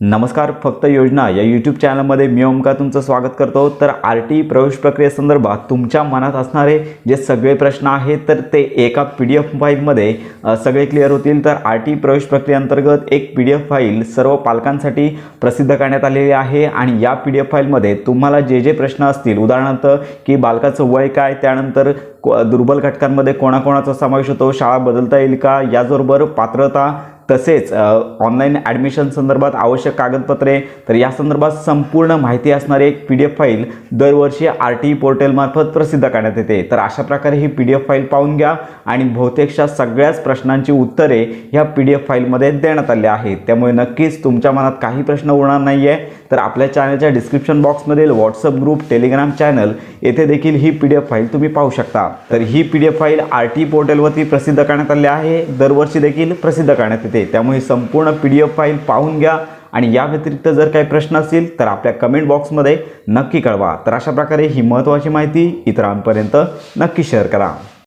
नमस्कार, फक्त योजना या यूट्यूब चॅनलमध्ये मी ओमकार तुमचं स्वागत करतो। तर आरटी प्रवेश प्रक्रियेसंदर्भात तुमच्या मनात असणारे जे सगळे प्रश्न आहेत तर ते एका PDF फाईलमध्ये सगळे क्लिअर होतील। तर आरटी प्रवेश प्रक्रियेअंतर्गत एक PDF फाईल सर्व पालकांसाठी प्रसिद्ध करण्यात आलेली आहे आणि या PDF फाईलमध्ये तुम्हाला जे प्रश्न असतील, उदाहरणार्थ की बालकाचं वय काय, त्यानंतर दुर्बल घटकांमध्ये कोणाकोणाचा समावेश होतो, शाळा बदलता येईल का, याचबरोबर पात्रता, तसेच ऑनलाइन ॲडमिशन संदर्भात आवश्यक कागदपत्रे, तर या संदर्भात संपूर्ण माहिती असणारी एक PDF फाईल दरवर्षी RTE पोर्टलमार्फत प्रसिद्ध करण्यात येते। तर अशा प्रकारे ही PDF फाईल पाहून घ्या आणि बहुतेकशा सगळ्याच प्रश्नांची उत्तरे ह्या PDF फाईलमध्ये देण्यात आली आहेत। त्यामुळे नक्कीच तुमच्या मनात काही प्रश्न उरणार नाही आहे। तर आपल्या चॅनलच्या डिस्क्रिप्शन बॉक्समधील WhatsApp ग्रुप, टेलिग्राम चॅनल येथे देखील ही PDF फाईल तुम्ही पाहू शकता। तर ही PDF फाईल RTE पोर्टलवरती प्रसिद्ध करण्यात आली आहे, दरवर्षी देखील प्रसिद्ध करण्यात येते। त्यामुळे संपूर्ण PDF फाईल पाहून घ्या आणि या व्यतिरिक्त जर काही प्रश्न असतील तर आपल्या कमेंट बॉक्समध्ये नक्की कळवा। तर अशा प्रकारे ही महत्त्वाची माहिती इतरांपर्यंत नक्की शेअर करा।